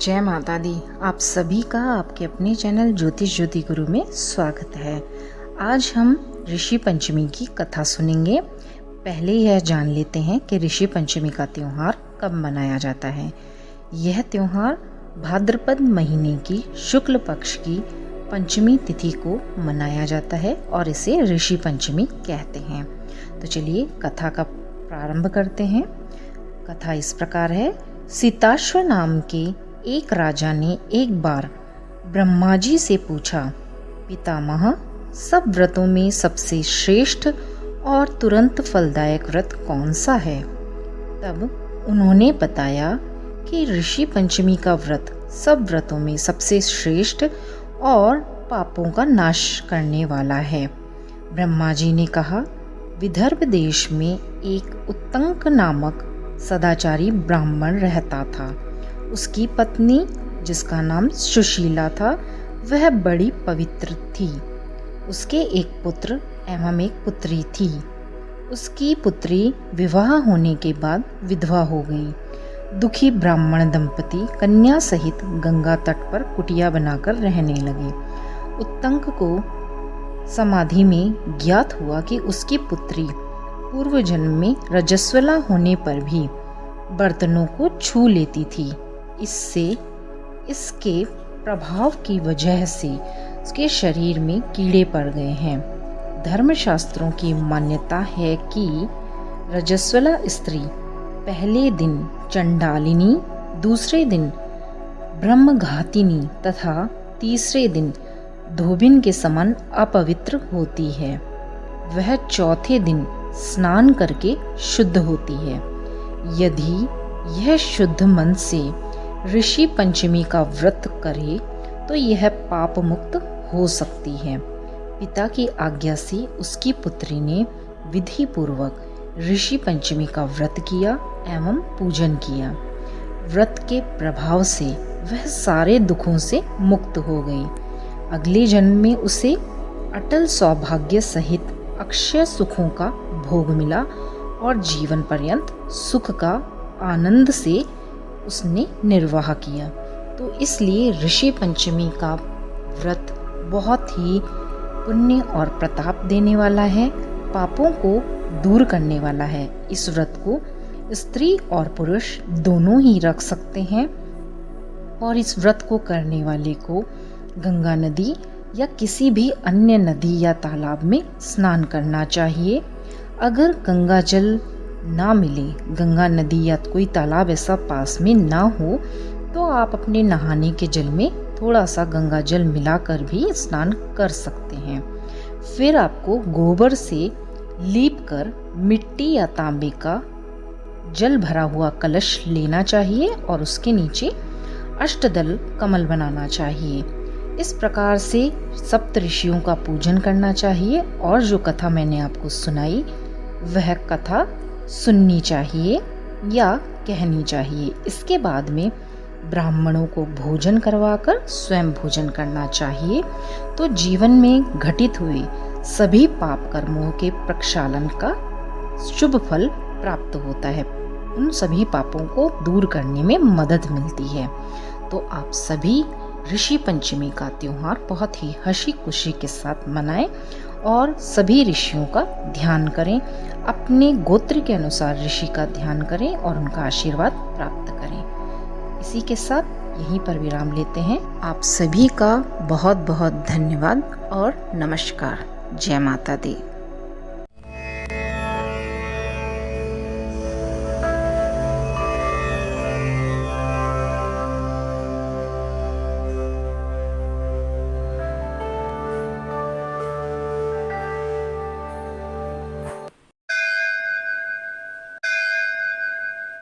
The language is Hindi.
जय माता दी। आप सभी का आपके अपने चैनल ज्योतिष ज्योति गुरु में स्वागत है। आज हम ऋषि पंचमी की कथा सुनेंगे। पहले यह जान लेते हैं कि ऋषि पंचमी का त्यौहार कब मनाया जाता है। यह त्यौहार भाद्रपद महीने की शुक्ल पक्ष की पंचमी तिथि को मनाया जाता है और इसे ऋषि पंचमी कहते हैं। तो चलिए कथा का प्रारंभ करते हैं। कथा इस प्रकार है। सीताश्व नाम के एक राजा ने एक बार ब्रह्मा जी से पूछा, पितामह, सब व्रतों में सबसे श्रेष्ठ और तुरंत फलदायक व्रत कौन सा है? तब उन्होंने बताया कि ऋषि पंचमी का व्रत सब व्रतों में सबसे श्रेष्ठ और पापों का नाश करने वाला है। ब्रह्मा जी ने कहा, विदर्भ देश में एक उत्तंक नामक सदाचारी ब्राह्मण रहता था। उसकी पत्नी, जिसका नाम सुशीला था, वह बड़ी पवित्र थी। उसके एक पुत्र एवं एक पुत्री थी। उसकी पुत्री विवाह होने के बाद विधवा हो गई। दुखी ब्राह्मण दंपति कन्या सहित गंगा तट पर कुटिया बनाकर रहने लगे। उत्तंक को समाधि में ज्ञात हुआ कि उसकी पुत्री पूर्व जन्म में रजस्वला होने पर भी बर्तनों को छू लेती थी। इसके प्रभाव की वजह से उसके शरीर में कीड़े पड़ गए हैं। धर्मशास्त्रों की मान्यता है कि रजस्वला स्त्री पहले दिन चंडालिनी, दूसरे दिन ब्रह्मघातिनी तथा तीसरे दिन धोबिन के समान अपवित्र होती है। वह चौथे दिन स्नान करके शुद्ध होती है। यदि यह शुद्ध मन से ऋषि पंचमी का व्रत करे तो यह पाप मुक्त हो सकती है। पिता की आज्ञा से उसकी पुत्री ने विधि पूर्वक ऋषि पंचमी का व्रत किया एवं पूजन किया। व्रत के प्रभाव से वह सारे दुखों से मुक्त हो गई। अगले जन्म में उसे अटल सौभाग्य सहित अक्षय सुखों का भोग मिला और जीवन पर्यंत सुख का आनंद से उसने निर्वाह किया। तो इसलिए ऋषि पंचमी का व्रत बहुत ही पुण्य और प्रताप देने वाला है, पापों को दूर करने वाला है। इस व्रत को स्त्री और पुरुष दोनों ही रख सकते हैं और इस व्रत को करने वाले को गंगा नदी या किसी भी अन्य नदी या तालाब में स्नान करना चाहिए। अगर गंगा जल ना मिले, गंगा नदी या कोई तालाब ऐसा पास में ना हो, तो आप अपने नहाने के जल में थोड़ा सा गंगा जल मिलाकर भी स्नान कर सकते हैं। फिर आपको गोबर से लीपकर मिट्टी या तांबे का जल भरा हुआ कलश लेना चाहिए और उसके नीचे अष्टदल कमल बनाना चाहिए। इस प्रकार से सप्त ऋषियों का पूजन करना चाहिए और जो कथा मैंने आपको सुनाई वह कथा सुननी चाहिए या कहनी चाहिए। इसके बाद में ब्राह्मणों को भोजन करवाकर स्वयं भोजन करना चाहिए। तो जीवन में घटित हुए सभी पाप कर्मों के प्रक्षालन का शुभ फल प्राप्त होता है। उन सभी पापों को दूर करने में मदद मिलती है। तो आप सभी ऋषि पंचमी का त्योहार बहुत ही हंसी खुशी के साथ मनाएं और सभी ऋषियों का ध्यान करें। अपने गोत्र के अनुसार ऋषि का ध्यान करें और उनका आशीर्वाद प्राप्त करें। इसी के साथ यहीं पर विराम लेते हैं। आप सभी का बहुत बहुत धन्यवाद और नमस्कार। जय माता दी।